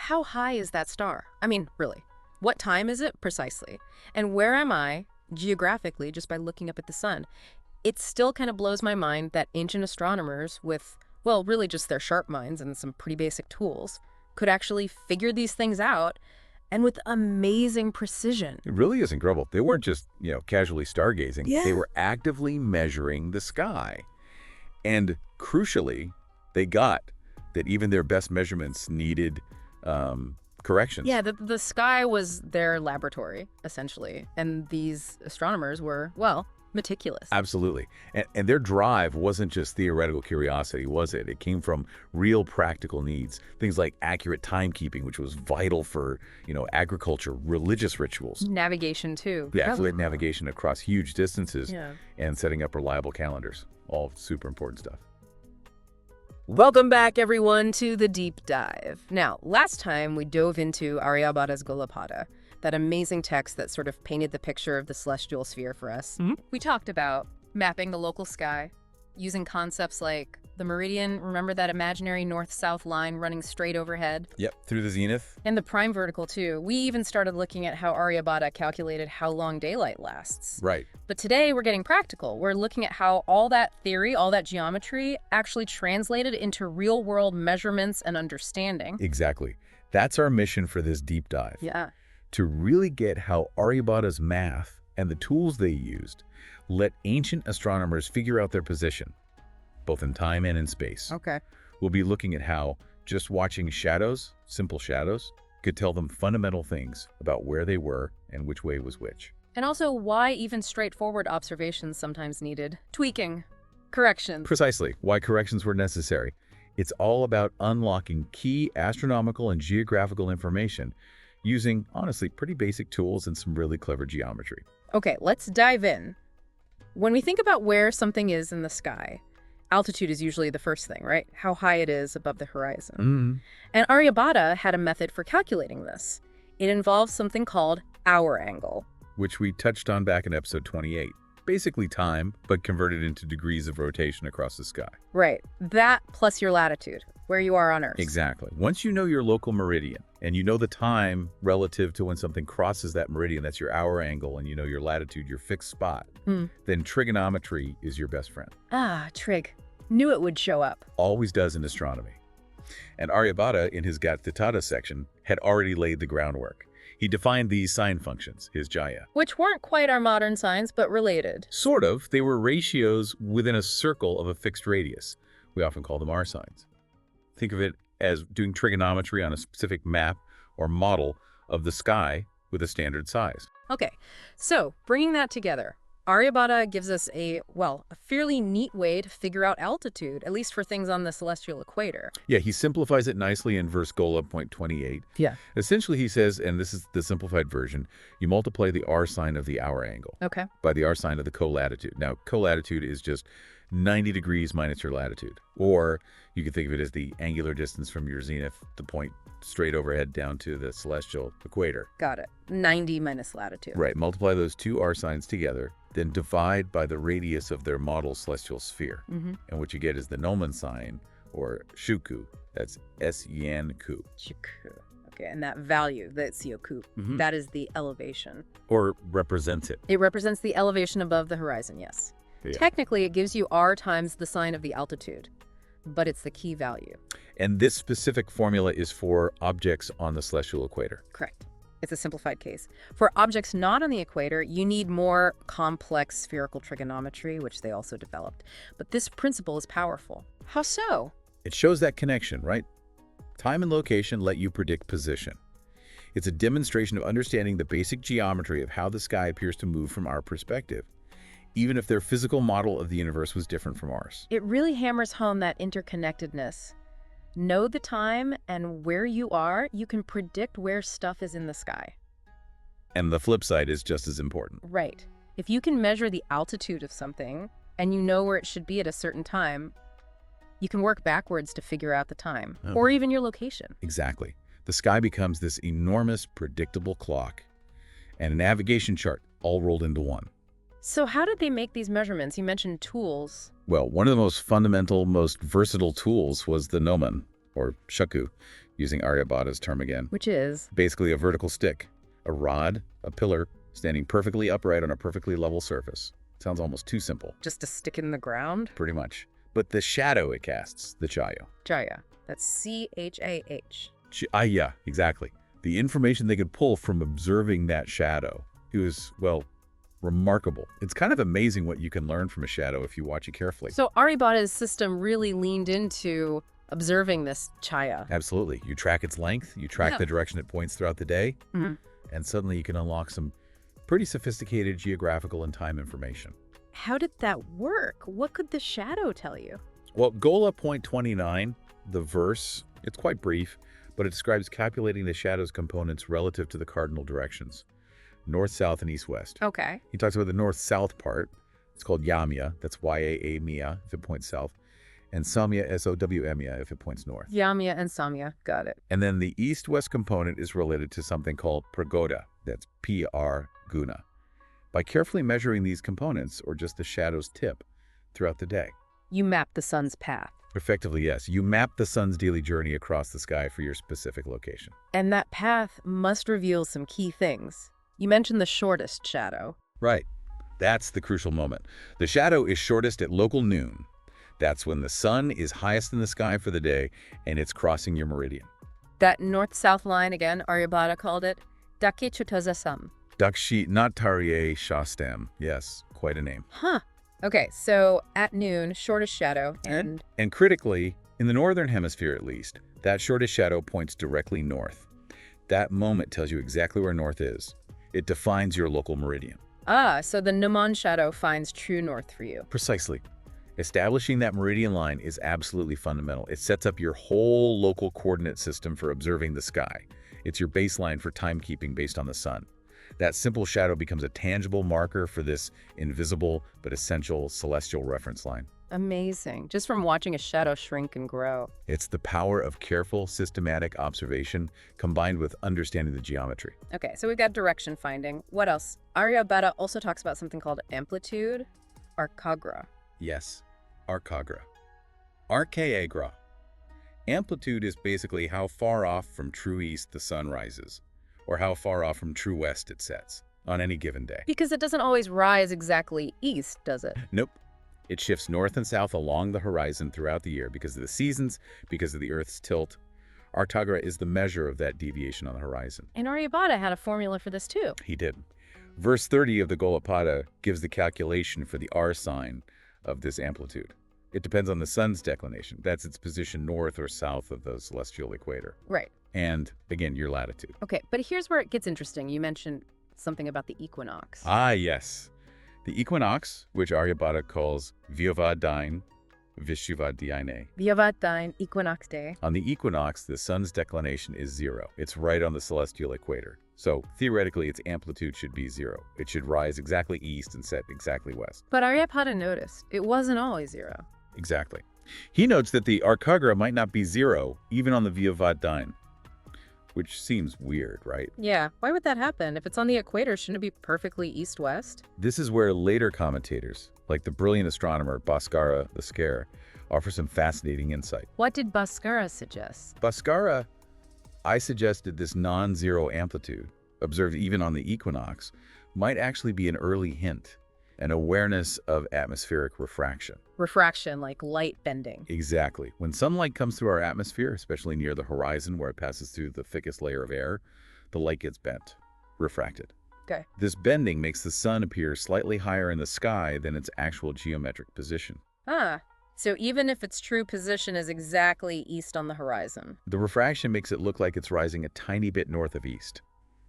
how high is that star? I mean, really, what time is it precisely? And where am I geographically just by looking up at the sun? It still kind of blows my mind that ancient astronomers with, well, really just their sharp minds and some pretty basic tools could actually figure these things out and with amazing precision. It really is incredible. They weren't just, casually stargazing. Yeah. They were actively measuring the sky. And crucially, they got that even their best measurements needed corrections. Yeah, the sky was their laboratory, essentially. And these astronomers were, well, meticulous. Absolutely. And their drive wasn't just theoretical curiosity, was it? It came from real practical needs. Things like accurate timekeeping, which was vital for, agriculture, religious rituals. Navigation, too. Yeah, fluid navigation across huge distances. Yeah. And setting up reliable calendars. All super important stuff. Welcome back, everyone, to the deep dive. Now, last time we dove into Aryabhata's Golapada, that amazing text that sort of painted the picture of the celestial sphere for us. We talked about mapping the local sky, using concepts like the meridian, remember that imaginary north-south line running straight overhead? Yep, through the zenith. And the prime vertical, too. We even started looking at how Aryabhata calculated how long daylight lasts. Right. But today we're getting practical. We're looking at how all that theory, all that geometry actually translated into real-world measurements and understanding. Exactly. That's our mission for this deep dive. Yeah. To really get how Aryabhata's math and the tools they used let ancient astronomers figure out their position, both in time and in space. Okay. We'll be looking at how just watching shadows, simple shadows, could tell them fundamental things about where they were and which way was which. And also why even straightforward observations sometimes needed tweaking, corrections. Precisely, why corrections were necessary. It's all about unlocking key astronomical and geographical information using, honestly, pretty basic tools and some really clever geometry. Okay, let's dive in. When we think about where something is in the sky, altitude is usually the first thing, right? How high it is above the horizon. And Aryabhata had a method for calculating this. It involves something called hour angle, which we touched on back in episode 28. Basically time, but converted into degrees of rotation across the sky. Right. That plus your latitude, where you are on Earth. Exactly. Once you know your local meridian, and you know the time relative to when something crosses that meridian, that's your hour angle, and you know your latitude, your fixed spot, then trigonometry is your best friend. Ah, trig. Knew it would show up. Always does in astronomy. And Aryabhata, in his Dṛktatā section, had already laid the groundwork. He defined these sine functions, his Chāyā. Which weren't quite our modern sines, but related. Sort of. They were ratios within a circle of a fixed radius. We often call them R sines. Think of it as doing trigonometry on a specific map or model of the sky with a standard size. Okay, so bringing that together, Aryabhata gives us a fairly neat way to figure out altitude, at least for things on the celestial equator. Yeah, he simplifies it nicely in verse Gola.28. Yeah. Essentially, he says, and this is the simplified version, you multiply the R sine of the hour angle by the R sine of the colatitude. Now, colatitude is just 90 degrees minus your latitude. Or you can think of it as the angular distance from your zenith, the point straight overhead down to the celestial equator. Got it. 90 minus latitude. Right. Multiply those two R sines together, then divide by the radius of their model celestial sphere. And what you get is the gnomon sign, or Śaṅku. That's Śaṅku. Okay, and that value, that Śaṅku, that is the elevation. Or represents it. It represents the elevation above the horizon, yes. Yeah. Technically, it gives you R times the sine of the altitude, but it's the key value. And this specific formula is for objects on the celestial equator. Correct. It's a simplified case. For objects not on the equator, you need more complex spherical trigonometry, which they also developed. But this principle is powerful. How so? It shows that connection, right? Time and location let you predict position. It's a demonstration of understanding the basic geometry of how the sky appears to move from our perspective, even if their physical model of the universe was different from ours. It really hammers home that interconnectedness. Know the time and where you are, you can predict where stuff is in the sky. And the flip side is just as important. Right. If you can measure the altitude of something and you know where it should be at a certain time, you can work backwards to figure out the time, or even your location. Exactly. The sky becomes this enormous, predictable clock and a navigation chart all rolled into one. So how did they make these measurements? You mentioned tools. Well, one of the most fundamental, most versatile tools was the gnomon. or Śaṅku, using Aryabhata's term again. Which is? Basically a vertical stick, a rod, a pillar, standing perfectly upright on a perfectly level surface. Sounds almost too simple. Just a stick in the ground? Pretty much. But the shadow it casts, the Chāyā. Chāyā. That's C-H-A-H. Chāyā, exactly. The information they could pull from observing that shadow. It was, well, remarkable. It's kind of amazing what you can learn from a shadow if you watch it carefully. So Aryabhata's system really leaned into observing this Chāyā. Absolutely. You track its length, you track the direction it points throughout the day, and suddenly you can unlock some pretty sophisticated geographical and time information. How did that work? What could the shadow tell you? Well, Gola.29, the verse, it's quite brief, but it describes calculating the shadow's components relative to the cardinal directions, north, south, and east-west. Okay. He talks about the north-south part. It's called Yamya. That's Y-A-A-Mya if it points south. And Samya, S-O-W-M-Y if it points north. Yamya and Samya. Got it. And then the east-west component is related to something called Pragoda. That's P-R-Guna. By carefully measuring these components, or just the shadow's tip, throughout the day. You map the sun's path. Effectively, yes. You map the sun's daily journey across the sky for your specific location. And that path must reveal some key things. You mentioned the shortest shadow. Right. That's the crucial moment. The shadow is shortest at local noon. That's when the sun is highest in the sky for the day, and it's crossing your meridian. That north-south line, again, Aryabhata called it Dṛkchāyā. Dṛkchāyā Shastam. Yes, quite a name. Huh. Okay, so at noon, shortest shadow, And critically, in the northern hemisphere at least, that shortest shadow points directly north. That moment tells you exactly where north is. It defines your local meridian. Ah, so the gnomon shadow finds true north for you. Precisely. Establishing that meridian line is absolutely fundamental. It sets up your whole local coordinate system for observing the sky. It's your baseline for timekeeping based on the sun. That simple shadow becomes a tangible marker for this invisible but essential celestial reference line. Amazing. Just from watching a shadow shrink and grow. It's the power of careful, systematic observation combined with understanding the geometry. Okay, so we've got direction finding. What else? Aryabhata also talks about something called amplitude, Arkāgrā. Yes, Arkāgrā. Akṣajyā. Amplitude is basically how far off from true east the sun rises, or how far off from true west it sets on any given day. Because it doesn't always rise exactly east, does it? Nope. It shifts north and south along the horizon throughout the year because of the seasons, because of the Earth's tilt. Arkāgrā is the measure of that deviation on the horizon. And Aryabhata had a formula for this too. He did. Verse 30 of the Golapada gives the calculation for the R sign of this amplitude. It depends on the sun's declination. That's its position north or south of the celestial equator. Right. And, again, your latitude. Okay, but here's where it gets interesting. You mentioned something about the equinox. Ah, yes. The equinox, which Aryabhata calls Vyavadain Vishuvadhyayane. Vyavadain equinox day. On the equinox, the sun's declination is 0. It's right on the celestial equator. So, theoretically, its amplitude should be 0. It should rise exactly east and set exactly west. But Aryabhata noticed it wasn't always 0. Exactly. He notes that the Arkāgrā might not be 0, even on the Vyavadain, which seems weird, right? Yeah, why would that happen? If it's on the equator, shouldn't it be perfectly east-west? This is where later commentators, like the brilliant astronomer Bhaskara the Scare, offer some fascinating insight. What did Bhaskara suggest? Bhaskara, I suggested this non-zero amplitude, observed even on the equinox, might actually be an early hint, an awareness of atmospheric refraction. Refraction, like light bending. Exactly. When sunlight comes through our atmosphere, especially near the horizon where it passes through the thickest layer of air, the light gets bent, refracted. Okay. This bending makes the sun appear slightly higher in the sky than its actual geometric position. Ah, so even if its true position is exactly east on the horizon. The refraction makes it look like it's rising a tiny bit north of east,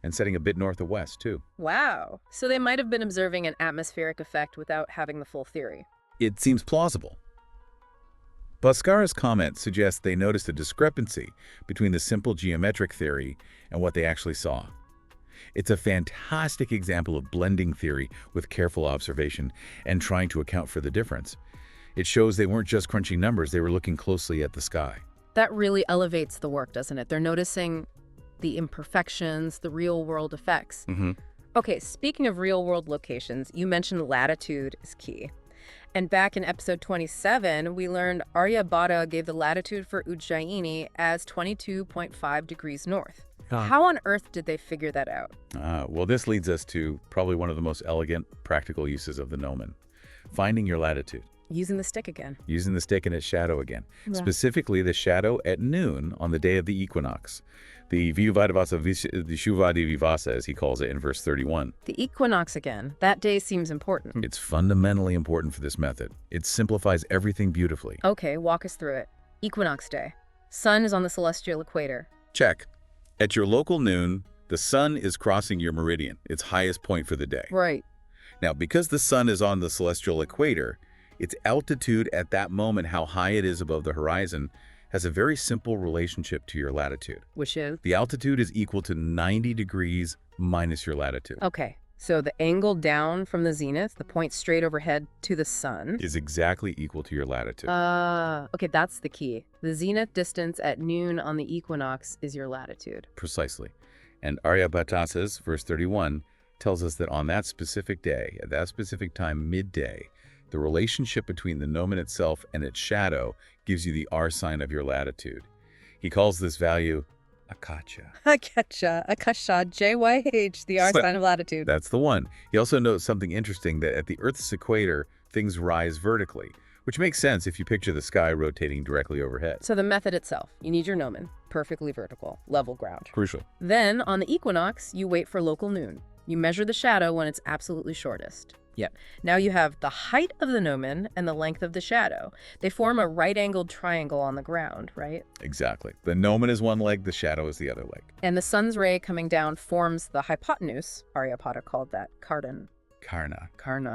and setting a bit north of west, too. Wow. So they might have been observing an atmospheric effect without having the full theory. It seems plausible. Bhaskara's comment suggests they noticed a discrepancy between the simple geometric theory and what they actually saw. It's a fantastic example of blending theory with careful observation and trying to account for the difference. It shows they weren't just crunching numbers, they were looking closely at the sky. That really elevates the work, doesn't it? They're noticing the imperfections, the real-world effects. Okay, speaking of real-world locations, you mentioned latitude is key. And back in episode 27, we learned Aryabhata gave the latitude for Ujjain as 22.5 degrees north. How on earth did they figure that out? Well, this leads us to probably one of the most elegant practical uses of the gnomon, finding your latitude. Using the stick again. Using the stick and its shadow again. Yeah. Specifically, the shadow at noon on the day of the equinox. The Vivadavasa Vishuvadi Vivasa, as he calls it in verse 31. The equinox again. That day seems important. It's fundamentally important for this method. It simplifies everything beautifully. Okay, walk us through it. Equinox day. Sun is on the celestial equator. Check. At your local noon, the sun is crossing your meridian, its highest point for the day. Right. Now, because the sun is on the celestial equator, its altitude at that moment, how high it is above the horizon, has a very simple relationship to your latitude. Which is? The altitude is equal to 90 degrees minus your latitude. Okay, so the angle down from the zenith, the point straight overhead to the sun, is exactly equal to your latitude. Okay, that's the key. The zenith distance at noon on the equinox is your latitude. Precisely. And Aryabhata's verse 31 tells us that on that specific day, at that specific time, midday, the relationship between the gnomon itself and its shadow gives you the R sign of your latitude. He calls this value Akṣajyā. Akṣajyā, JYH, the R sign of latitude. That's the one. He also notes something interesting, that at the Earth's equator, things rise vertically, which makes sense if you picture the sky rotating directly overhead. So the method itself, you need your gnomon, perfectly vertical, level ground. Crucial. Then, on the equinox, you wait for local noon. You measure the shadow when it's absolutely shortest. Yep. Now you have the height of the gnomon and the length of the shadow. They form a right-angled triangle on the ground, right? Exactly. The gnomon is one leg, the shadow is the other leg. And the sun's ray coming down forms the hypotenuse. Aryabhata called that Karna,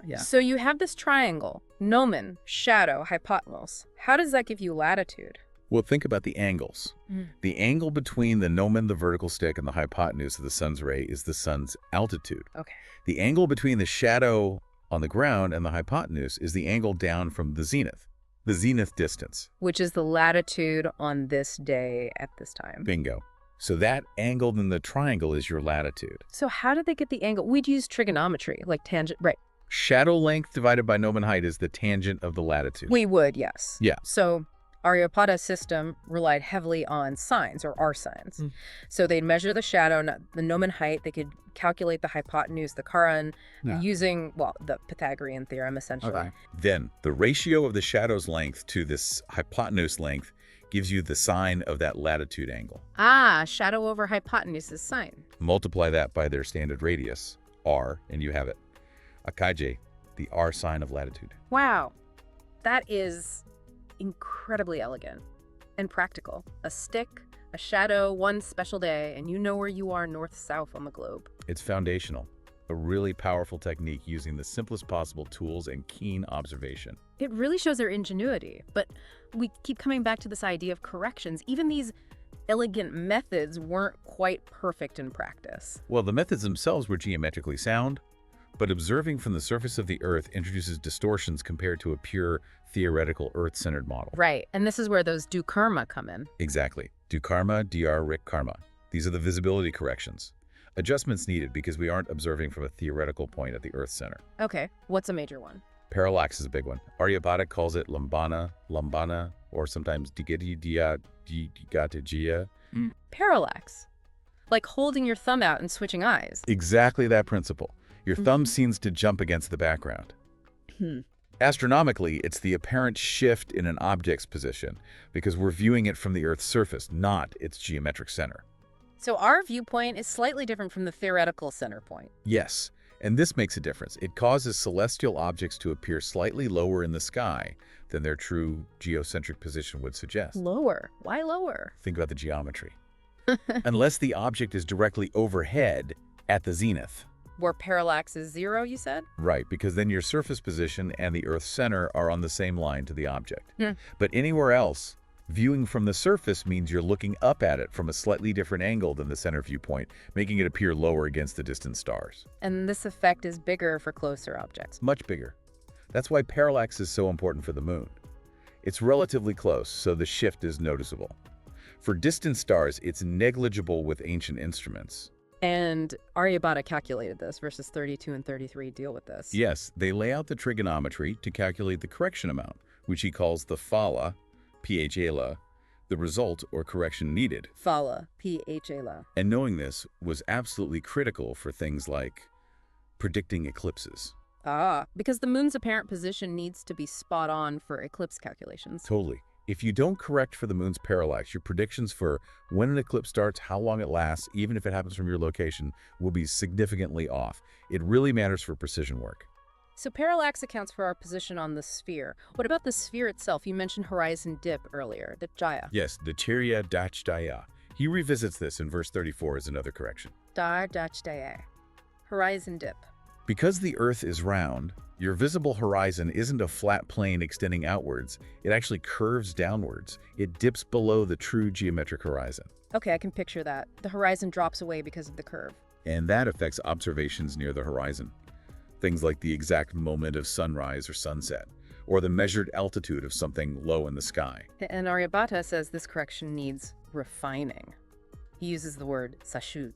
yeah. So you have this triangle, gnomon, shadow, hypotenuse. How does that give you latitude? Well, think about the angles. The angle between the gnomon, the vertical stick, and the hypotenuse of the sun's ray is the sun's altitude. Okay. The angle between the shadow on the ground and the hypotenuse is the angle down from the zenith distance. Which is the latitude on this day at this time. Bingo. So that angle in the triangle is your latitude. So how did they get the angle? We'd use trigonometry, like tangent, right? Shadow length divided by gnomon height is the tangent of the latitude. We would, yes. Yeah. So Aryabhata's system relied heavily on signs, or R signs. So they'd measure the shadow, the gnomon height. They could calculate the hypotenuse, the Karna, using, well, the Pythagorean theorem, essentially. Okay. Then the ratio of the shadow's length to this hypotenuse length gives you the sign of that latitude angle. Shadow over hypotenuse is sine. Multiply that by their standard radius, R, and you have it. Akṣajyā, the R sign of latitude. Wow. That is incredibly elegant and practical. A stick, a shadow, one special day, and you know where you are north-south on the globe. It's foundational. A really powerful technique using the simplest possible tools and keen observation. It really shows their ingenuity, but we keep coming back to this idea of corrections. Even these elegant methods weren't quite perfect in practice. Well, the methods themselves were geometrically sound, but observing from the surface of the Earth introduces distortions compared to a pure theoretical Earth-centered model. Right, and this is where those Dṛkkarma come in. Exactly. Dṛkkarma, Dṛkkarma. These are the visibility corrections. Adjustments needed because we aren't observing from a theoretical point at the Earth's center. Okay, what's a major one? Parallax is a big one. Aryabhata calls it Lambana, or sometimes Dṛggatijyā, Dṛggatijyā. Parallax. Like holding your thumb out and switching eyes. Exactly that principle. Your thumb seems to jump against the background. Astronomically, it's the apparent shift in an object's position because we're viewing it from the Earth's surface, not its geometric center. So our viewpoint is slightly different from the theoretical center point. Yes, and this makes a difference. It causes celestial objects to appear slightly lower in the sky than their true geocentric position would suggest. Lower? Why lower? Think about the geometry. Unless the object is directly overhead at the zenith. Where parallax is 0, you said? Right, because then your surface position and the Earth's center are on the same line to the object. But anywhere else, viewing from the surface means you're looking up at it from a slightly different angle than the center viewpoint, making it appear lower against the distant stars. And this effect is bigger for closer objects. Much bigger. That's why parallax is so important for the moon. It's relatively close, so the shift is noticeable. For distant stars, it's negligible with ancient instruments. And Aryabhata calculated this, verses 32 and 33 deal with this. Yes, they lay out the trigonometry to calculate the correction amount, which he calls the phala, phala, the result or correction needed. Phala, phala. And knowing this was absolutely critical for things like predicting eclipses. Ah, because the moon's apparent position needs to be spot on for eclipse calculations. Totally. If you don't correct for the moon's parallax, your predictions for when an eclipse starts, how long it lasts, even if it happens from your location, will be significantly off. It really matters for precision work. So parallax accounts for our position on the sphere. What about the sphere itself? You mentioned horizon dip earlier, the Chāyā. Yes, the Dṛkchāyā. He revisits this in verse 34 as another correction. Dṛkchāyā. Horizon dip. Because the Earth is round, your visible horizon isn't a flat plane extending outwards. It actually curves downwards. It dips below the true geometric horizon. Okay, I can picture that. The horizon drops away because of the curve. And that affects observations near the horizon. Things like the exact moment of sunrise or sunset, or the measured altitude of something low in the sky. And Aryabhata says this correction needs refining. He uses the word sashudha.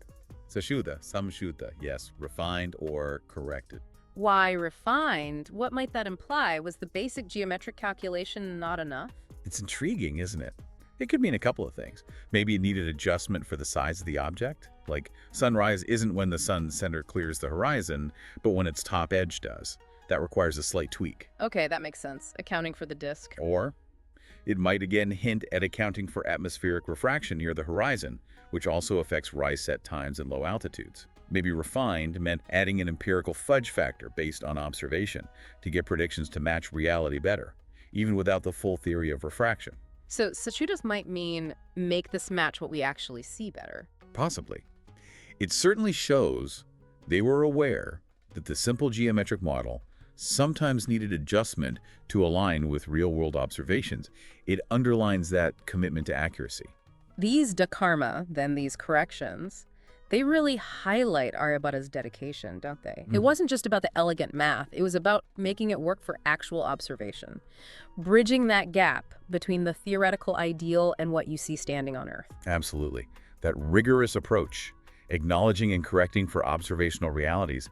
Samshuddha, yes, refined or corrected. Why refined? What might that imply? Was the basic geometric calculation not enough? It's intriguing, isn't it? It could mean a couple of things. Maybe it needed adjustment for the size of the object. Like sunrise isn't when the sun's center clears the horizon, but when its top edge does. That requires a slight tweak. Okay, that makes sense. Accounting for the disk. Or it might again hint at accounting for atmospheric refraction near the horizon, which also affects rise set times and low altitudes. Maybe refined meant adding an empirical fudge factor based on observation to get predictions to match reality better, even without the full theory of refraction. So sashudhas might mean make this match what we actually see better. Possibly. It certainly shows they were aware that the simple geometric model sometimes needed adjustment to align with real-world observations. It underlines that commitment to accuracy. These Dṛkkarma, then these corrections, they really highlight Aryabhata's dedication, don't they? It wasn't just about the elegant math. It was about making it work for actual observation, bridging that gap between the theoretical ideal and what you see standing on Earth. Absolutely. That rigorous approach, acknowledging and correcting for observational realities,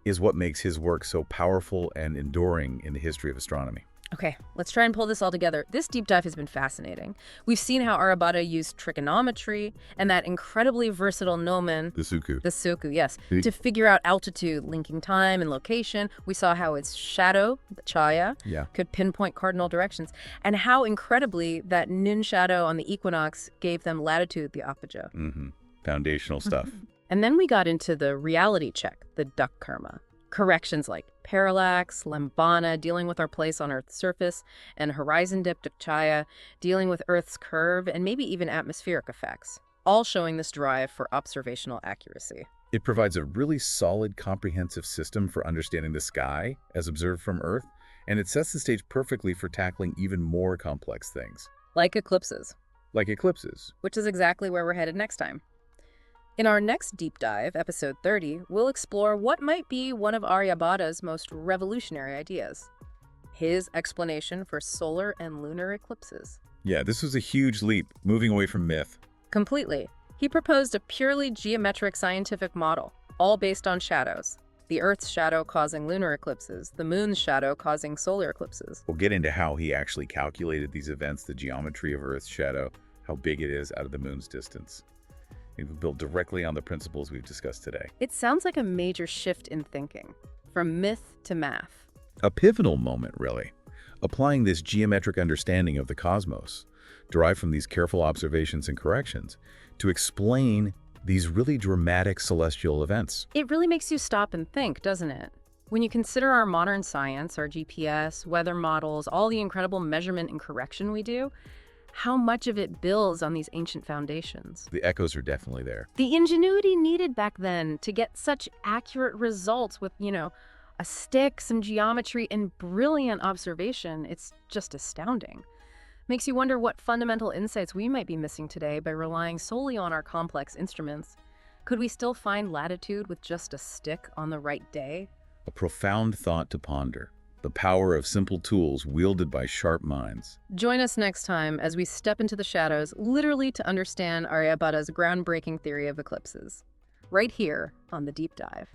is what makes his work so powerful and enduring in the history of astronomy. Okay, let's try and pull this all together. This deep dive has been fascinating. We've seen how Aryabhata used trigonometry and that incredibly versatile gnomon, The Śaṅku, yes, to figure out altitude, linking time and location. We saw how its shadow, the Chāyā, could pinpoint cardinal directions, and how incredibly that noon shadow on the equinox gave them latitude, the Akṣajyā. Foundational stuff. And then we got into the reality check, the Dṛkkarma. Corrections like parallax, Lambana, dealing with our place on Earth's surface, and horizon dip, Dṛkchāyā, dealing with Earth's curve, and maybe even atmospheric effects, all showing this drive for observational accuracy. It provides a really solid, comprehensive system for understanding the sky as observed from Earth, and it sets the stage perfectly for tackling even more complex things. Like eclipses. Which is exactly where we're headed next time. In our next deep dive, episode 30, we'll explore what might be one of Aryabhata's most revolutionary ideas: his explanation for solar and lunar eclipses. Yeah, this was a huge leap, moving away from myth. Completely. He proposed a purely geometric scientific model, all based on shadows. The Earth's shadow causing lunar eclipses, the Moon's shadow causing solar eclipses. We'll get into how he actually calculated these events, the geometry of Earth's shadow, how big it is out of the Moon's distance. Built directly on the principles we've discussed today. It sounds like a major shift in thinking, from myth to math. A pivotal moment, really. Applying this geometric understanding of the cosmos, derived from these careful observations and corrections, to explain these really dramatic celestial events. It really makes you stop and think, doesn't it? When you consider our modern science, our GPS, weather models, all the incredible measurement and correction we do, how much of it builds on these ancient foundations. The echoes are definitely there. The ingenuity needed back then to get such accurate results with, a stick, some geometry, and brilliant observation, it's just astounding. Makes you wonder what fundamental insights we might be missing today by relying solely on our complex instruments. Could we still find latitude with just a stick on the right day? A profound thought to ponder. The power of simple tools wielded by sharp minds. Join us next time as we step into the shadows, literally to understand Aryabhata's groundbreaking theory of eclipses. right here on The Deep Dive.